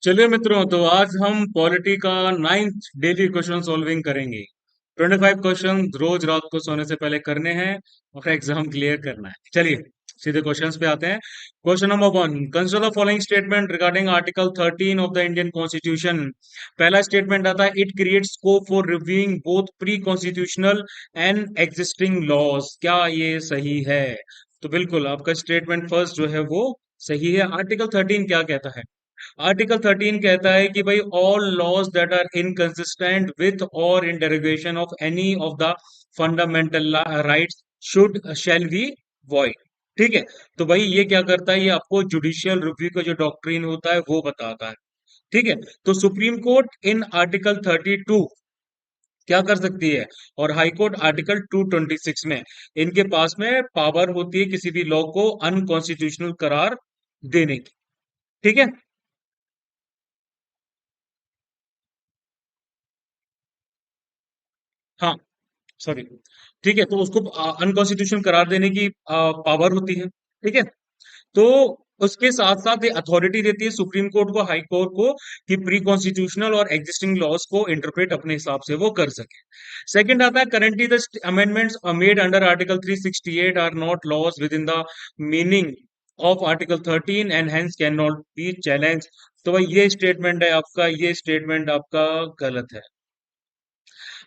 चलिए मित्रों, तो आज हम पॉलिटी का 9th डेली क्वेश्चन सॉल्विंग करेंगे। 25 क्वेश्चन रोज रात को सोने से पहले करने हैं और एग्जाम क्लियर करना है। चलिए सीधे क्वेश्चंस पे आते हैं। Question number 1, consider the following statement regarding article 13 of the Indian constitution. पहला स्टेटमेंट आता है, it create scope for reviewing both pre constitutional and existing laws. क्या ये सही है? तो बिल्कुल आपका स्टेटमेंट फर्स्ट जो है वो सही है। आर्टिकल 13 क्या कहता है? आर्टिकल 13 कहता है कि भाई all laws that are inconsistent with or in derivation of any of the fundamental rights should shall be void. ठीक है। तो भाई ये क्या करता है? ये आपको जुडिशियल रिव्यू का जो डॉक्ट्रिन होता है वो बताता है। ठीक है। तो सुप्रीम कोर्ट इन आर्टिकल 32 क्या कर सकती है, और हाई कोर्ट आर्टिकल 226 में इनके पास में पावर होती है किसी भी लॉ को अनकॉन्स्टिट्यूशनल करार देने की। ठीक है। हाँ, सॉरी। ठीक है, तो उसको अनकॉन्स्टिट्यूशनल करार देने की पावर होती है। ठीक है। तो उसके साथ साथ ये अथॉरिटी देती है सुप्रीम कोर्ट को, हाई कोर्ट को, कि प्री कॉन्स्टिट्यूशनल और एग्जिस्टिंग लॉज को इंटरप्रेट अपने हिसाब से वो कर सके। सेकंड आता है, currently the amendments made under article 368 are not laws within the meaning of article 13 and hence can not be challenge. तो भाई ये स्टेटमेंट है आपका, ये स्टेटमेंट आपका गलत है।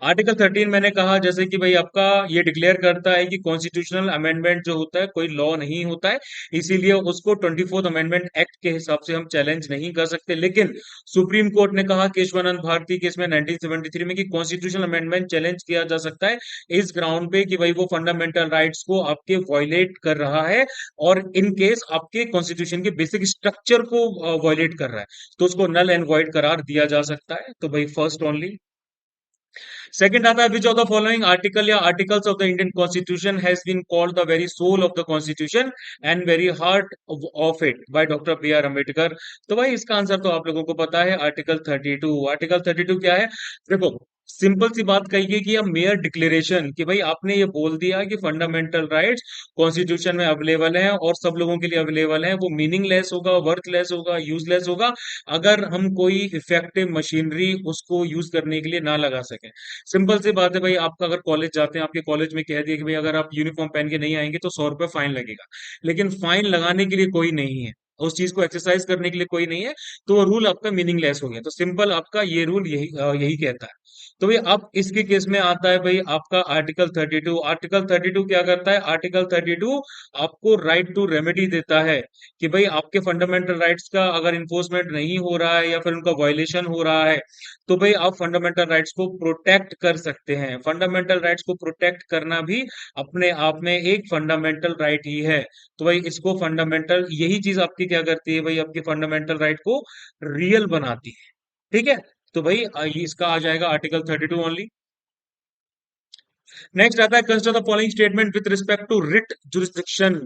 आर्टिकल 13 मैंने कहा जैसे कि भाई आपका ये डिक्लेयर करता है कि कॉन्स्टिट्यूशनल अमेंडमेंट जो होता है कोई लॉ नहीं होता है, इसीलिए उसको 24th अमेंडमेंट एक्ट के हिसाब से हम चैलेंज नहीं कर सकते। लेकिन सुप्रीम कोर्ट ने कहा केशवानंद भारती केस में 1973 में कि कॉन्स्टिट्यूशनल अमेंडमेंट चैलेंज किया जा सकता है इस ग्राउंड पे कि भाई वो फंडामेंटल राइट्स को आपके वॉयलेट कर रहा है, और इन केस आपके कॉन्स्टिट्यूशन के बेसिक स्ट्रक्चर को वॉयलेट कर रहा है, तो उसको नल एंड वॉइड करार दिया जा सकता है। तो भाई फर्स्ट ओनली। सेकंड आता है, which of the following article या articles of the Indian constitution has been called the very soul of the constitution and very heart of it by doctor B R Ambedkar. तो भाई इसका answer तो आप लोगों को पता है, आर्टिकल 32। आर्टिकल 32 क्या है? देखो, सिंपल सी बात कही कि अब मेयर डिक्लेरेशन कि भाई आपने ये बोल दिया कि फंडामेंटल राइट्स कॉन्स्टिट्यूशन में अवेलेबल हैं और सब लोगों के लिए अवेलेबल हैं, वो मीनिंगलेस होगा, वर्थलेस होगा, यूजलेस होगा अगर हम कोई इफेक्टिव मशीनरी उसको यूज करने के लिए ना लगा सकें। सिंपल सी बात है भाई, आपका अगर कॉलेज जाते हैं, आपके कॉलेज में कह दिया कि भाई अगर आप यूनिफॉर्म पहन के नहीं आएंगे तो 100 रुपए फाइन लगेगा, लेकिन फाइन लगाने के लिए कोई नहीं है, उस चीज को एक्सरसाइज करने के लिए कोई नहीं है, तो वो रूल आपका मीनिंगलेस हो गया। तो सिंपल आपका ये रूल यही यही कहता है। तो भाई अब इसके केस में आता है भाई आपका आर्टिकल 32। आर्टिकल 32 क्या करता है? आर्टिकल 32 आपको राइट टू रेमेडी देता है कि भाई आपके फंडामेंटल राइट्स का अगर इन्फोर्समेंट नहीं हो रहा है या फिर उनका वायलेशन हो रहा है, तो भाई आप फंडामेंटल राइट्स को प्रोटेक्ट कर सकते हैं। फंडामेंटल राइट्स को प्रोटेक्ट करना भी अपने आप में एक फंडामेंटल राइट ही है। तो भाई इसको फंडामेंटल, यही चीज आपकी क्या करती है भाई, आपकी फंडामेंटल राइट को रियल बनाती है। ठीक है। तो भाई इसका आ जाएगा आर्टिकल 32 ओनली। नेक्स्ट आता है, consider the following statement with respect to writ jurisdiction.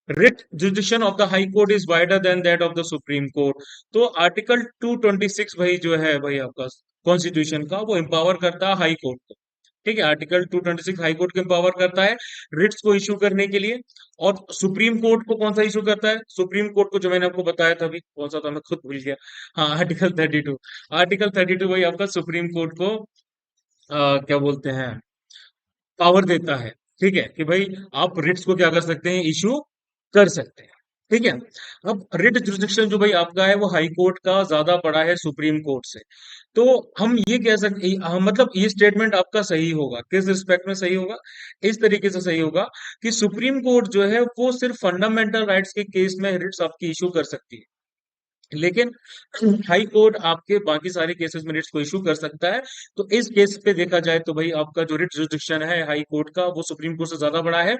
Writ jurisdiction of the high court is wider than that of the supreme court. तो आर्टिकल 226 भाई जो है भाई आपका कॉन्स्टिट्यूशन का, वो एम्पावर करता है हाई कोर्ट को। ठीक है, आर्टिकल 226 हाई कोर्ट को एम्पावर करता है रिट्स को इशू करने के लिए। और सुप्रीम कोर्ट को कौन सा इशू करता है? सुप्रीम कोर्ट को जो मैंने आपको बताया था अभी, कौन सा था मैं खुद भूल गया। हाँ, आर्टिकल 32। आर्टिकल 32 भाई आपका सुप्रीम कोर्ट को क्या बोलते हैं, पावर देता है। ठीक है, कि भाई आप रिट्स को क्या कर सकते हैं, इशू कर सकते हैं। ठीक है। अब रिट जुरिस्डिक्शन जो भाई आपका है वो हाई कोर्ट का ज्यादा बड़ा है सुप्रीम कोर्ट से। तो हम ये कह सकते, मतलब ये स्टेटमेंट आपका सही होगा, किस रिस्पेक्ट में सही होगा? इस तरीके से सही होगा कि सुप्रीम कोर्ट जो है वो सिर्फ फंडामेंटल राइट्स के केस में रिट्स आपकी इशू कर सकती है, लेकिन हाई कोर्ट आपके बाकी सारे केसेस में रिट्स को इशू कर सकता है। तो इस केस पे देखा जाए तो भाई आपका जो रिट जुरिस्डिक्शन है हाई कोर्ट का वो सुप्रीम कोर्ट से ज्यादा बड़ा है।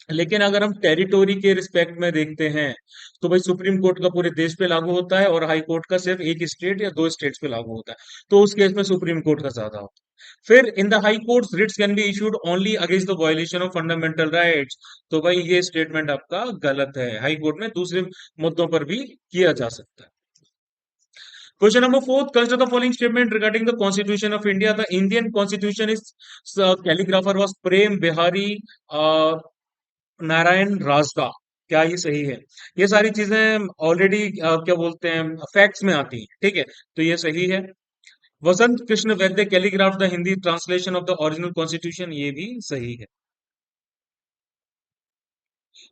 लेकिन अगर हम टेरिटोरी के रिस्पेक्ट में देखते हैं तो भाई सुप्रीम कोर्ट का पूरे देश पे लागू होता है और हाई कोर्ट का सिर्फ एक स्टेट या दो स्टेट्स पे लागू होता है, तो उस केस में सुप्रीम कोर्ट का ज्यादा होता है। फिर in the high courts writs can be issued only against the violation of fundamental rights. तो भाई ये स्टेटमेंट आपका गलत है, हाई कोर्ट में दूसरे मुद्दों पर भी किया जा सकता है। Question number 4, consider the following statement regarding the Constitution of India. The Indian Constitution is calligrapher was Prem Bihari uh, Narayan Rajda. क्या ये सही है? ये सारी चीजें ऑलरेडी क्या बोलते हैं, फैक्ट्स में आती हैं, ठीक है। तो ये सही है। Vasant Krishna Vaidya calligraph the Hindi translation of the original constitution, ये भी सही है।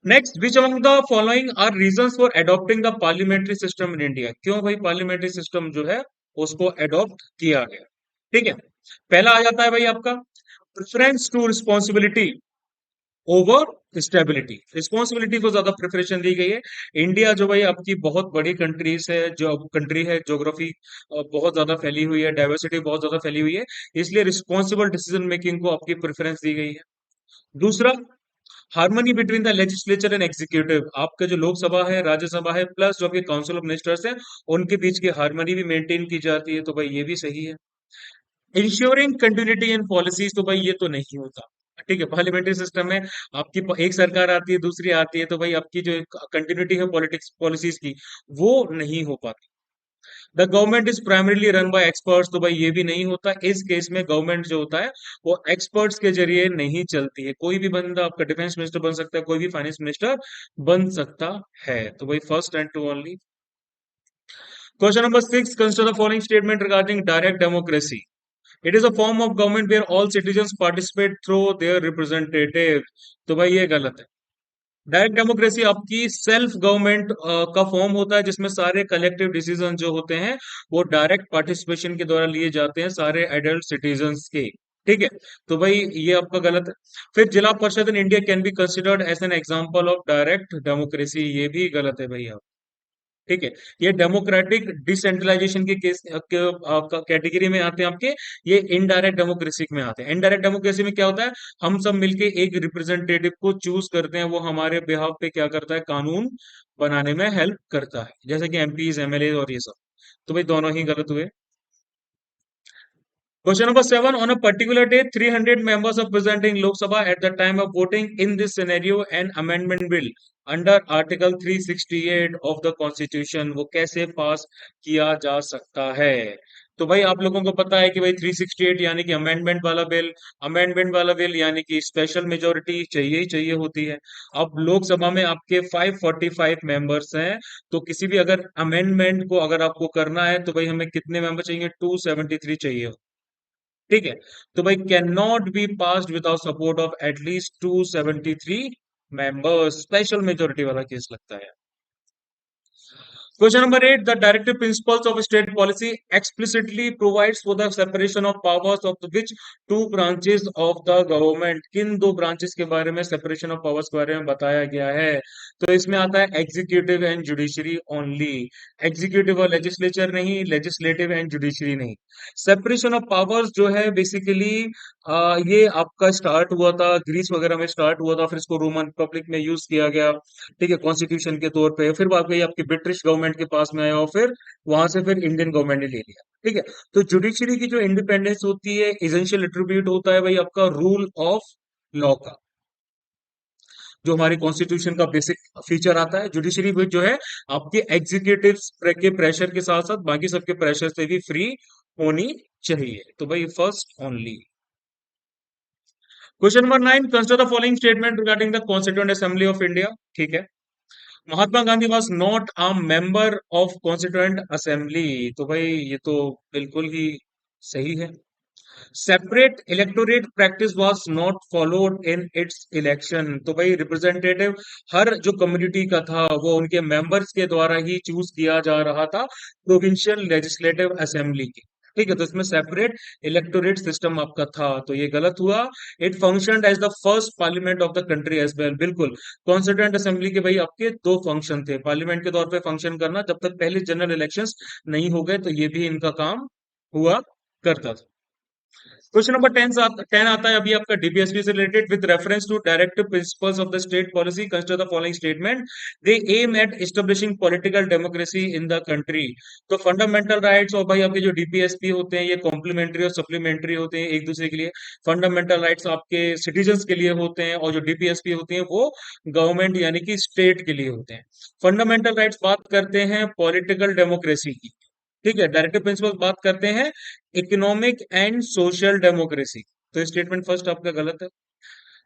Next, which among the following are reasons for adopting the parliamentary system in India? क्यों भाई पार्लियामेंट्री सिस्टम जो है उसको एडॉप्ट किया गया? ठीक है। पहला आ जाता है भाई आपका preference to responsibility over stability. Responsibility को ज्यादा प्रेफरेंस दी गई है। इंडिया जो भाई आपकी बहुत बड़ी कंट्रीज है, जो कंट्री है, ज्योग्राफी बहुत ज्यादा फैली हुई है, डाइवर्सिटी बहुत ज्यादा फैली हुई है, इसलिए रिस्पॉन्सिबल डिसीजन मेकिंग को आपकी प्रेफरेंस दी गई है। दूसरा, harmony between the legislature and executive. आपका जो लोकसभा है, राज्यसभा है, प्लस जो आपके काउंसिल ऑफ मिनिस्टर्स है, उनके बीच की हार्मनी भी मेंटेन की जाती है, तो भाई ये भी सही है। इंश्योरिंग कंटिन्यूटी इन पॉलिसीज, तो भाई ये तो नहीं होता। ठीक है, पार्लियामेंट्री सिस्टम में आपकी एक सरकार आती है, दूसरी आती है, तो भाई आपकी जो कंटिन्यूटी है पॉलिटिक्स पॉलिसीज की, वो नहीं हो पाती। The government is primarily run by experts, तो भाई ये भी नहीं होता। इस केस में गवर्नमेंट जो होता है वो एक्सपर्ट्स के जरिए नहीं चलती है। कोई भी बंदा आपका डिफेंस मिनिस्टर बन सकता है, कोई भी फाइनेंस मिनिस्टर बन सकता है। तो भाई first and two only. Question number 6, consider the following statement regarding direct democracy. It is a form of government where all citizen participate through their representative, तो भाई ये गलत है। डायरेक्ट डेमोक्रेसी आपकी सेल्फ गवर्नमेंट का फॉर्म होता है, जिसमें सारे कलेक्टिव डिसीजन जो होते हैं वो डायरेक्ट पार्टिसिपेशन के द्वारा लिए जाते हैं सारे एडल्ट सिटीजन्स के। ठीक है, तो भाई ये आपका गलत है। फिर Zila Parishad in India can be considered as an example of direct democracy, ये भी गलत है भाई। ठीक है, ये डेमोक्रेटिक डिसेंट्रलाइजेशन के केस कैटेगरी में आते हैं आपके। ये इनडायरेक्ट डेमोक्रेसी में आते हैं। इनडायरेक्ट डेमोक्रेसी में क्या होता है, हम सब मिलके एक रिप्रेजेंटेटिव को चूज करते हैं, वो हमारे बिहाफ पे क्या करता है, कानून बनाने में हेल्प करता है, जैसे कि एमपीज, एमएलए और ये सब। तो भाई दोनों ही गलत हुए। Question number 7. On a particular day, 300 members are present in Lok Sabha at the time of voting. In this scenario, an amendment bill under Article 368 of the Constitution वो कैसे पास किया जा सकता है? तो भाई आप लोगों को पता है कि भाई 368 यानी कि अमेंडमेंट वाला बिल। अमेंडमेंट वाला बिल यानी कि स्पेशल मेजोरिटी चाहिए ही चाहिए होती है। अब लोकसभा में आपके 545 मेंबर्स हैं, तो किसी भी अगर अमेंडमेंट को अगर आपको करना है तो भाई हमें कितने मेंबर चाहिए, 273 चाहिए। ठीक है, तो भाई can not be passed without support of at least 273 members. Special majority वाला केस लगता है। Question number 8. The directive principles of state policy explicitly provides for the separation of powers of the which two branches of the government. किन दो branches के बारे में separation of powers के बारे में बताया गया है? तो इसमें आता है executive and judiciary only. executive और legislature नहीं, legislative and judiciary नहीं। separation of powers जो है basically ये आपका स्टार्ट हुआ था ग्रीस वगैरह में, स्टार्ट हुआ था, फिर इसको रोमन रिपब्लिक में यूज किया गया। ठीक है, कॉन्स्टिट्यूशन के तौर पे। फिर बात गई आपकी ब्रिटिश गवर्नमेंट के पास में आया और फिर वहां से फिर इंडियन गवर्नमेंट ने ले लिया। ठीक है, तो जुडिशरी की जो इंडिपेंडेंस होती है, इसेंशियल एट्रीब्यूट होता है भाई आपका रूल ऑफ लॉ का, जो हमारे कॉन्स्टिट्यूशन का बेसिक फीचर आता है। जुडिशरी भी जो है आपके एग्जीक्यूटिव के प्रेशर के साथ साथ बाकी सबके प्रेशर से भी फ्री होनी चाहिए। तो भाई first only. Question number 9, consider the following statement regarding the constituent assembly of India. ठीक है, Mahatma Gandhi was not a member of constituent assembly, तो भाई ये तो बिल्कुल ही सही है। Separate electorate practice was not followed in its election, तो भाई रिप्रेजेंटेटिव हर जो कम्युनिटी का था वो उनके मेंबर्स के द्वारा ही चूज किया जा रहा था प्रोविंशियल लेजिस्लेटिव असेंबली की। ठीक है, तो इसमें सेपरेट इलेक्टोरेट सिस्टम आपका था, तो ये गलत हुआ। It functioned as the first parliament of the country as well. बिल्कुल, कॉन्स्टिट्यूएंट असेंबली के भाई आपके दो फंक्शन थे, पार्लियामेंट के तौर पे फंक्शन करना, जब तक पहले जनरल इलेक्शंस नहीं हो गए, तो ये भी इनका काम हुआ करता था। क्वेश्चन नंबर 10 आता है अभी आपका डीपीएसपी से related. With reference to directive principles of the state policy consider the following statement. They aim at establishing political democracy in the country. तो फंडामेंटल राइट्स और भाई आपके जो डीपीएसपी होते हैं ये कॉम्प्लीमेंट्री और सप्लीमेंट्री होते हैं एक दूसरे के लिए। फंडामेंटल राइट्स आपके सिटीजन्स के लिए होते हैं और जो डीपीएसपी होती हैं वो गवर्नमेंट यानी कि स्टेट के लिए होते हैं। फंडामेंटल राइट्स बात करते हैं पॉलिटिकल डेमोक्रेसी की। ठीक है, डायरेक्टिव प्रिंसिपल बात करते हैं इकोनॉमिक एंड सोशल डेमोक्रेसी। तो स्टेटमेंट फर्स्ट आपका गलत है।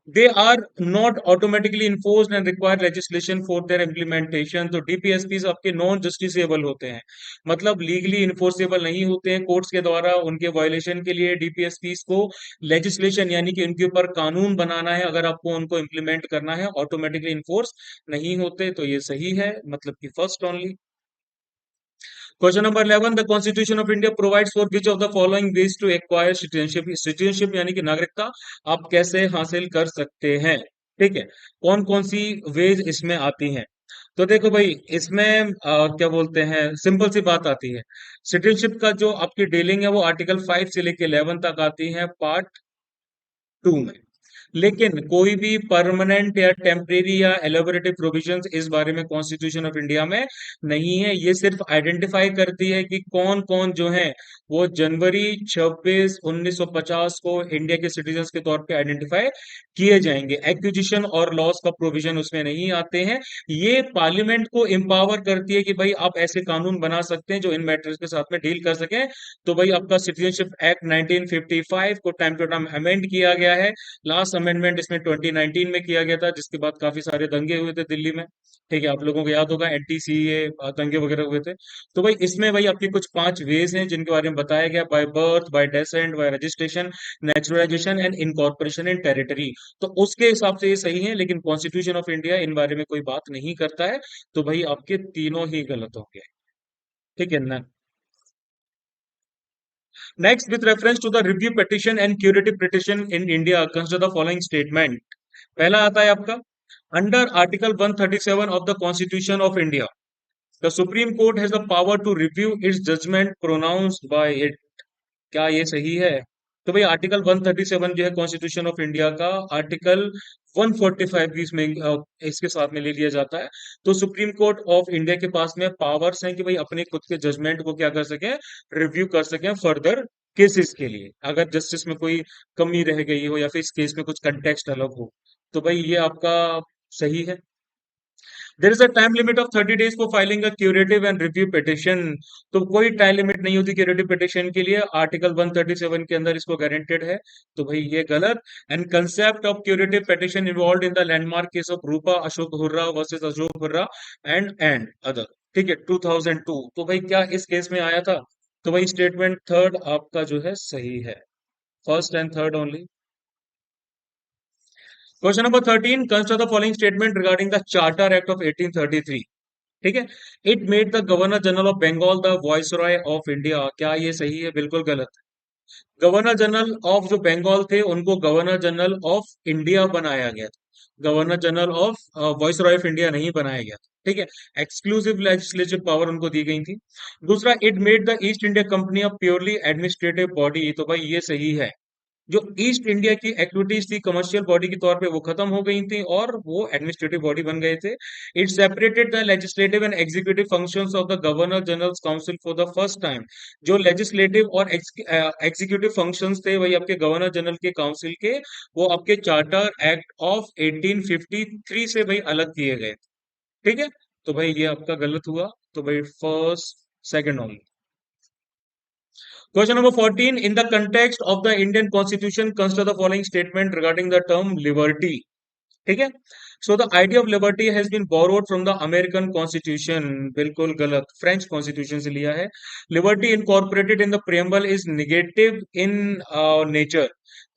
they are not automatically enforced and require legislation for their implementation. तो डीपीएसपीज आपके नॉन जस्टिसेबल होते हैं, मतलब लीगली इन्फोर्सेबल नहीं होते हैं कोर्ट्स के द्वारा। उनके वायलेशन के लिए डीपीएसपीज को लेजिस्लेशन यानी कि उनके ऊपर कानून बनाना है, अगर आपको उनको इम्प्लीमेंट करना है, ऑटोमेटिकली इन्फोर्स नहीं होते। तो ये सही है, मतलब कि first only. Question number 11, the constitution of India provides for which of the following ways to acquire citizenship. Citizenship यानी कि नागरिकता आप कैसे हासिल कर सकते हैं, ठीक है। कौन कौन सी वेज इसमें आती हैं? तो देखो भाई, इसमें क्या बोलते हैं, सिंपल सी बात आती है। सिटीजनशिप का जो आपकी डीलिंग है वो आर्टिकल 5 से लेके 11 तक आती है पार्ट 2 में। लेकिन कोई भी परमानेंट या टेम्परेरी या एलोबरेटिव प्रोविजंस इस बारे में कॉन्स्टिट्यूशन ऑफ इंडिया में नहीं है। ये सिर्फ आइडेंटिफाई करती है कि कौन कौन जो है वो जनवरी 26 1950 को इंडिया के सिटीजन्स के तौर पे आइडेंटिफाई किए जाएंगे। एक्विजिशन और लॉस का प्रोविजन उसमें नहीं आते हैं। ये पार्लियामेंट को एम्पावर करती है कि भाई आप ऐसे कानून बना सकते हैं जो इन मैटर्स के साथ में डील कर सकें। तो भाई आपका सिटीजनशिप एक्ट 1955 को टाइम टू टाइम अमेंड किया गया है। लास्ट अमेंडमेंट इसमें 2019 में किया गया था, जिसके बाद काफी सारे दंगे हुए थे दिल्ली में, ठीक है। आप लोगों को याद होगा एनटीसीए दंगे वगैरह हुए थे। तो भाई इसमें भाई आपके कुछ 5 वेज हैं जिनके बारे में बताया गया, by birth, by descent, by registration, naturalisation and incorporation in territory. तो उसके हिसाब से ये सही है, लेकिन कॉन्स्टिट्यूशन ऑफ इंडिया इन बारे में कोई बात नहीं करता है। तो भाई आपके तीनों ही गलत होंगे, ठीक है ना। Next, with reference to the review petition and curative petition in India, consider the following statement. पहला आता है आपका, under article 137 of the constitution of India the supreme court has the power to review its judgement pronounced by it. क्या ये सही है? तो भाई आर्टिकल 137 जो है कॉन्स्टिट्यूशन ऑफ इंडिया का, आर्टिकल 145 भी इसमें इसके साथ में ले लिया जाता है। तो सुप्रीम कोर्ट ऑफ इंडिया के पास में पावर्स हैं कि भाई अपने खुद के जजमेंट को क्या कर सकें, रिव्यू कर सकें फर्दर केसेस के लिए, अगर जस्टिस में कोई कमी रह गई हो या फिर इस केस में कुछ कंटेक्स्ट अलग हो। तो भाई ये आपका सही है। There is a time limit of 30 days for filing a curative and review petition. तो कोई टाइम लिमिट नहीं होती क्यूरेटिव पिटिशन के लिए, आर्टिकल 137 के अंदर इसको गारंटेड है। तो भाई ये गलत। And concept of curative petition involve in the landmark case of Rupa Ashok hurrah versus Ashok hurrah and other, ठीक है, 2002। तो भाई क्या इस केस में आया था? तो भाई स्टेटमेंट थर्ड आपका जो है सही है, first and third only. Question number 13, consider the following statement regarding the charter act of 1833, ठीक है। It made the governor general of Bengal the viceroy of India. क्या ये सही है? बिल्कुल गलत। गवर्नर जनरल ऑफ जो बंगाल थे उनको गवर्नर जनरल ऑफ इंडिया बनाया गया था, governor general of viceroy of India नहीं बनाया गया था, ठीक है। एक्सक्लूसिव लेजिस्लेटिव पावर उनको दी गई थी। दूसरा, it made the east India company a purely administrative body. तो भाई ये सही है। जो ईस्ट इंडिया की एक्टिविटीज थी कमर्शियल बॉडी के तौर पे वो खत्म हो गई थी और वो एडमिनिस्ट्रेटिव बॉडी बन गए थे। It separated the legislative and executive functions of the governor general council for the first time. जो लेजिस्लेटिव और एग्जीक्यूटिव फंक्शंस थे वही आपके गवर्नर जनरल के काउंसिल के, वो आपके चार्टर एक्ट ऑफ 1853 से भाई अलग किए गए, ठीक है। तो भाई ये आपका गलत हुआ। तो भाई first second only. Question number 14. In the context of the Indian Constitution, consider the following statement regarding the term liberty. ठीक है। So the idea of liberty has been borrowed from the American Constitution. बिल्कुल गलत, French constitution से लिया है। Liberty incorporated in the preamble is negative in nature.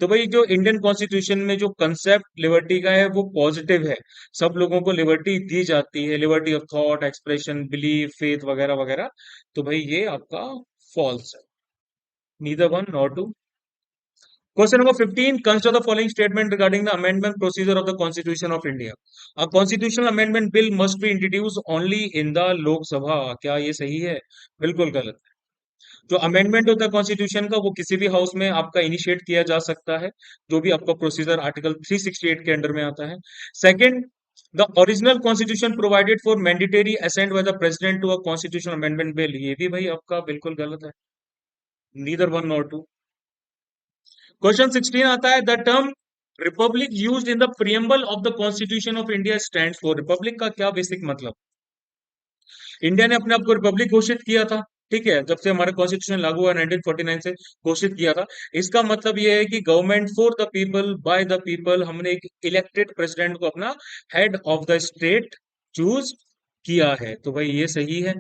तो भाई जो इंडियन कॉन्स्टिट्यूशन में जो कंसेप्ट लिबर्टी का है वो पॉजिटिव है। सब लोगों को लिबर्टी दी जाती है, liberty of thought, expression, belief, faith वगैरह वगैरह। तो भाई ये आपका फॉल्स है, neither one nor two. Question number 15. Consider the following statement regarding the amendment procedure of the Constitution of India. A constitutional amendment bill must be introduced only in the Lok Sabha. क्या ये सही है? बिल्कुल गलत। जो amendment होता है constitution का वो किसी भी हाउस में आपका इनिशिएट किया जा सकता है, जो भी आपका प्रोसीजर आर्टिकल 368 के अंडर में आता है। Second, the original constitution provided for mandatory assent by the president to a constitution amendment bill. ये भी भाई आपका बिल्कुल गलत है, neither one nor two. Question 16 आता है, the term republic used in the preamble of the constitution of India stands for. Republic का क्या बेसिक मतलब? इंडिया ने अपने आप को रिपब्लिक घोषित किया था, ठीक है, जब से हमारा कॉन्स्टिट्यूशन लागू हुआ 1949 से घोषित किया था। इसका मतलब ये है कि government for the people by the people, हमने एक इलेक्टेड प्रेसिडेंट को अपना head of the state choose किया है, तो भाई ये सही है।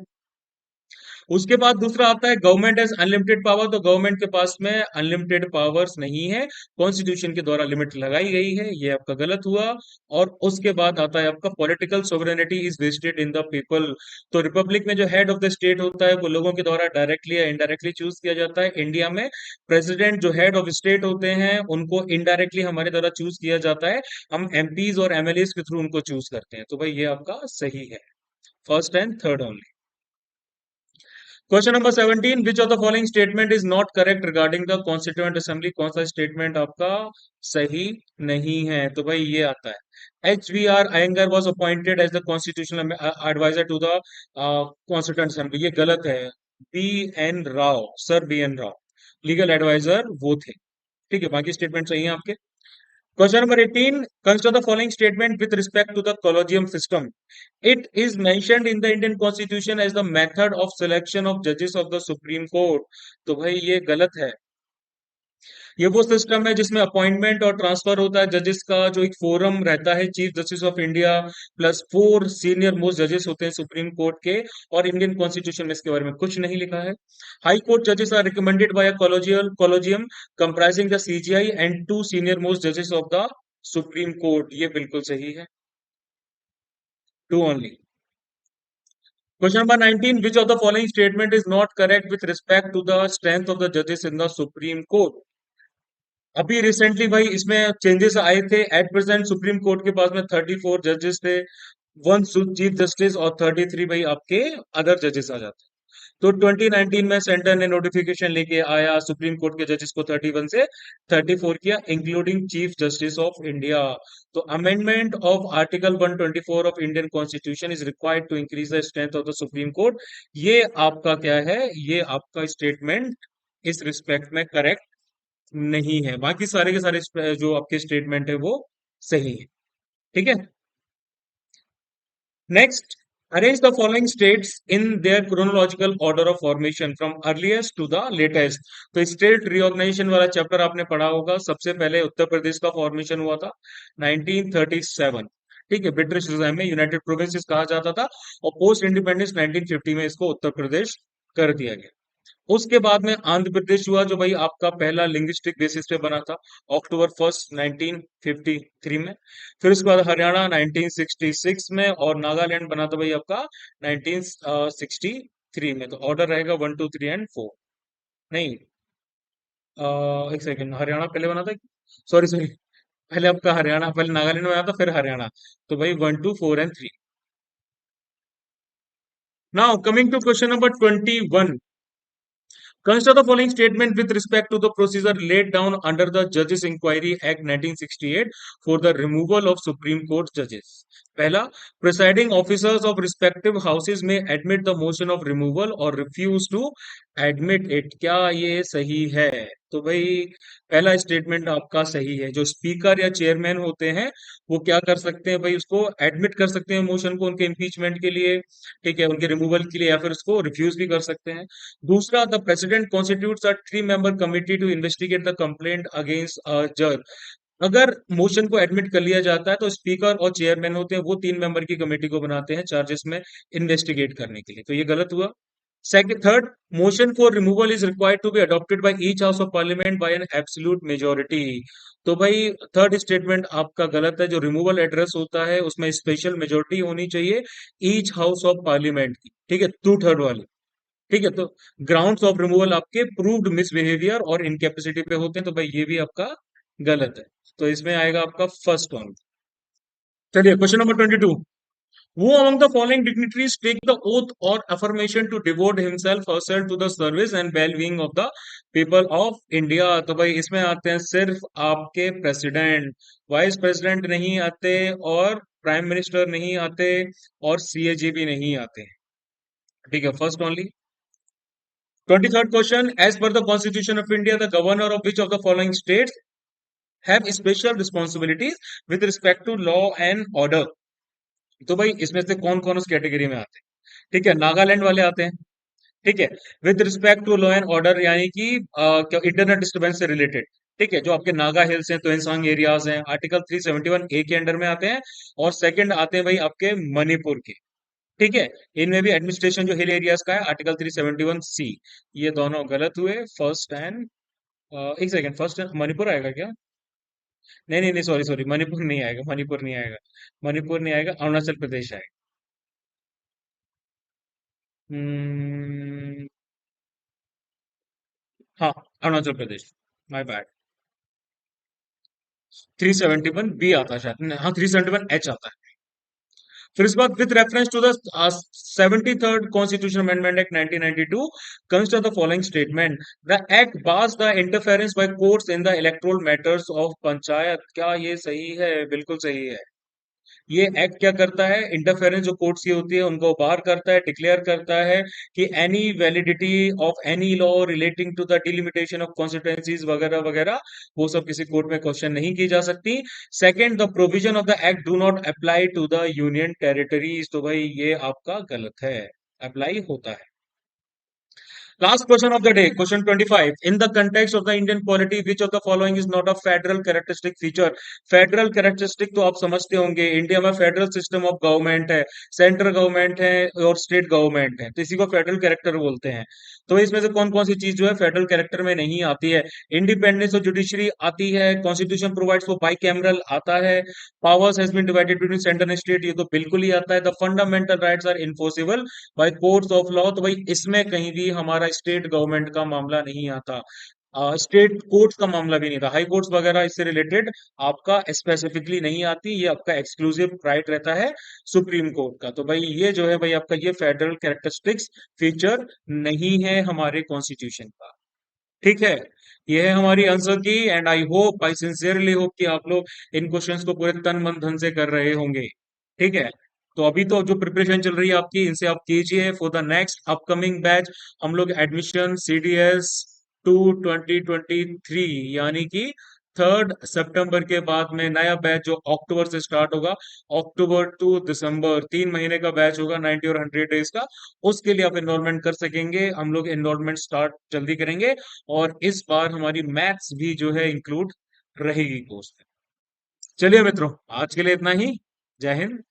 उसके बाद दूसरा आता है गवर्नमेंट हैज अनलिमिटेड पावर, तो गवर्नमेंट के पास में अनलिमिटेड पावर्स नहीं है, कॉन्स्टिट्यूशन के द्वारा लिमिट लगाई गई है, ये आपका गलत हुआ। और उसके बाद आता है आपका political sovereignty is vested in the people, तो रिपब्लिक में जो हेड ऑफ द स्टेट होता है वो लोगों के द्वारा डायरेक्टली या इनडायरेक्टली चूज किया जाता है। इंडिया में प्रेसिडेंट जो हेड ऑफ स्टेट होते हैं उनको इनडायरेक्टली हमारे द्वारा चूज किया जाता है, हम एमपीज और एमएलएस के थ्रू उनको चूज करते हैं, तो भाई ये आपका सही है, first and third only. Question number 17, which of the following statement is not correct regarding the constituent assembly, कौन सा स्टेटमेंट आपका सही नहीं है, तो भाई ये आता है H V R Iyengar was appointed as the constitutional adviser to the constituent assembly, ये गलत है। B N Rau, sir B N Rau legal adviser वो थे। ठीक है, बाकी स्टेटमेंट सही है आपके। Question number 18. Consider the following statement with respect to the collegium system. It is mentioned in the Indian Constitution as the method of selection of judges of the Supreme Court. तो भाई ये गलत है। ये वो सिस्टम है जिसमें appointment और ट्रांसफर होता है जजेस का, जो एक फोरम रहता है, chief justice of India plus 4 senior most जजेस होते हैं सुप्रीम कोर्ट के, और इंडियन कॉन्स्टिट्यूशन में इसके बारे में कुछ नहीं लिखा है। हाई कोर्ट जजेस are recommended by a collegium comprising the CJI and 2 senior most जजेस ऑफ द सुप्रीम कोर्ट, ये बिल्कुल सही है, 2 only. Question number 19. Which of the following statement is not correct with respect to the strength of the judges in the Supreme Court? अभी recently भाई इसमें changes आए थे। एट प्रेजेंट सुप्रीम कोर्ट के पास में 34 जजेस थे, 1 चीफ जस्टिस और 33 भाई आपके अदर जजेस आ जाते हैं। तो 2019 में सेंटर ने नोटिफिकेशन लेके आया, सुप्रीम कोर्ट के जजेस को 31 से 34 किया, including chief justice of India. तो amendment of article 124 of Indian constitution is required to increase the strength of the supreme court. ये आपका क्या है, ये आपका स्टेटमेंट इस रिस्पेक्ट में करेक्ट नहीं है, बाकी सारे के सारे जो आपके स्टेटमेंट है वो सही है। ठीक है, next, arrange the following states in their chronological order of formation from earliest to the latest. तो स्टेट रिऑर्गेनाइजेशन वाला चैप्टर आपने पढ़ा होगा, सबसे पहले उत्तर प्रदेश का फॉर्मेशन हुआ था 1937। ठीक है, ब्रिटिश रिजाइम में यूनाइटेड प्रोविंसेस कहा जाता था, और पोस्ट इंडिपेंडेंस 1950 में इसको उत्तर प्रदेश कर दिया गया। उसके बाद में आंध्र प्रदेश हुआ, जो भाई आपका पहला लिंग्विस्टिक बेसिस पे बना था October 1 1953 में। फिर उसके बाद हरियाणा 1966 में, और नागालैंड बना था भाई आपका 1963 में। तो ऑर्डर रहेगा 1 2 3 एंड 4। नहीं, एक सेकंड, हरियाणा पहले बना था, सॉरी सॉरी, पहले आपका हरियाणा, पहले नागालैंड बना था फिर हरियाणा, तो भाई 1 2 4 and 3। Now coming to question number 21। Consider the following statement with respect to the procedure laid down under the Judges Inquiry Act 1968 for the removal of Supreme Court judges. पहला, presiding officers of respective houses may admit the motion of removal or refuse to admit it. क्या ये सही है? तो भाई पहला statement आपका सही है। जो स्पीकर या चेयरमैन होते हैं वो क्या कर सकते हैं भाई, उसको एडमिट कर सकते हैं मोशन को उनके इम्पीचमेंट के लिए, ठीक है, उनके रिमूवल के लिए, या फिर उसको रिफ्यूज भी कर सकते हैं। दूसरा, the president constitutes a 3 member committee to investigate the complaint against a जज। अगर मोशन को एडमिट कर लिया जाता है तो स्पीकर और चेयरमैन होते हैं वो 3 मेंबर की कमेटी को बनाते हैं चार्जेस में इन्वेस्टिगेट करने के लिए, तो ये गलत हुआ। Second, third, motion for removal is required to be adopted by each house of parliament by an absolute majority. तो भाई थर्ड स्टेटमेंट आपका गलत है। जो रिमूवल एड्रेस होता है उसमें स्पेशल मेजोरिटी होनी चाहिए ईच हाउस ऑफ पार्लियामेंट की, ठीक है, 2/3 वाली। ठीक है, तो ग्राउंड्स ऑफ रिमूवल आपके प्रूव्ड मिसबिहेवियर और इनकेपेसिटी पे होते हैं, तो भाई ये भी आपका गलत है, तो इसमें आएगा आपका फर्स्ट वन। चलिए question number 22। Who among the following dignitaries take the oath or affirmation to devote himself herself to the service and well-being of the people of India? तो भाई इसमें आते हैं सिर्फ आपके प्रेसिडेंट, वाइस प्रेसिडेंट नहीं आते, और प्राइम मिनिस्टर नहीं आते, और सीएजी भी नहीं आते। ठीक है, first only. 23rd question, as per the constitution of India the governor of which of the following states have special responsibilities with respect to law and order. तो भाई इसमें से कौन कौन उस कैटेगरी में आते हैं? ठीक है, नागालैंड वाले आते हैं, ठीक है। With respect to law and order, यानी कि इंटरनेट डिस्टर्बेंस से रिलेटेड। ठीक है, जो आपके नागा हिल्स हैं, तुएनसांग एरियाज हैं, आर्टिकल 371 ए के अंडर में आते हैं। और सेकंड आते हैं भाई आपके मणिपुर के। ठीक है, इनमें भी एडमिनिस्ट्रेशन जो हिल एरियाज का है, आर्टिकल 371 सी। ये दोनों गलत हुए, फर्स्ट एंड एक सेकंड, फर्स्ट मणिपुर आएगा क्या? नहीं नहीं नहीं, सॉरी सॉरी, मणिपुर नहीं आएगा, मणिपुर नहीं आएगा। मणिपुर नहीं आएगा, अरुणाचल प्रदेश आएगा। हम्म, हाँ, Arunachal Pradesh. My bad. 371 B आता है शायद, हाँ 371 एच आता है। फिर इस बाद, with reference to the 73rd constitution amendment act 1992, consider the following statement. The act bars the interference by courts in the electoral matters of panchayat. क्या ये सही है? बिल्कुल सही है। ये एक्ट क्या करता है, इंटरफेरेंस जो कोर्ट्स की होती है उनको बाहर करता है, डिक्लेयर करता है कि any validity of any law relating to the delimitation of constituencies वगैरह वगैरह, वो सब किसी कोर्ट में क्वेश्चन नहीं की जा सकती। Second, the provision of the act do not apply to the union territories. तो भाई ये आपका गलत है, अप्लाई होता है। Last question of the day, question 25. In the context of the Indian polity, which of the following is not a federal characteristic feature? Federal characteristic तो आप समझते होंगे, इंडिया में फेडरल सिस्टम ऑफ गवर्नमेंट है, central government है और state government है, तो इसी को फेडरल कैरेक्टर बोलते हैं। तो इसमें से कौन कौन सी चीज जो है फेडरल कैरेक्टर में नहीं आती है? इंडिपेंडेंस ऑफ जुडिशरी आती है, constitution provides for bicameral आता है, powers has been divided between centre and state, ये तो बिल्कुल ही आता है, the fundamental rights are enforceable by courts of law. तो भाई इसमें कहीं भी हमारा स्टेट गवर्नमेंट का मामला नहीं आता, स्टेट कोर्ट्स का मामला भी नहीं था, हाई कोर्ट्स वगैरह इससे रिलेटेड आपका स्पेसिफिकली नहीं आती, ये आपका एक्सक्लूसिव राइट रहता है सुप्रीम कोर्ट का। तो भाई ये जो है भाई आपका, ये फेडरल कैरेक्टरिस्टिक्स फीचर नहीं है हमारे कॉन्स्टिट्यूशन का। ठीक है, ये है हमारी आंसर की, and I hope, I sincerely hope कि आप लोग इन क्वेश्चंस को पूरे तन मन धन से कर रहे होंगे। ठीक है, तो अभी तो जो प्रिपरेशन चल रही है आपकी, इनसे आप कीजिए for the next upcoming batch. हम लोग एडमिशन CDS टू 2023, यानी कि 3 सितंबर के बाद में नया बैच जो अक्टूबर से स्टार्ट होगा, अक्टूबर टू दिसंबर 3 महीने का बैच होगा, 90 और 100 डेज का। उसके लिए आप एनरोलमेंट कर सकेंगे, हम लोग एनरोलमेंट स्टार्ट जल्दी करेंगे। और इस बार हमारी मैथ्स भी जो है इंक्लूड रहेगी कोर्स में। चलिए मित्रों, आज के लिए इतना ही। जय हिंद।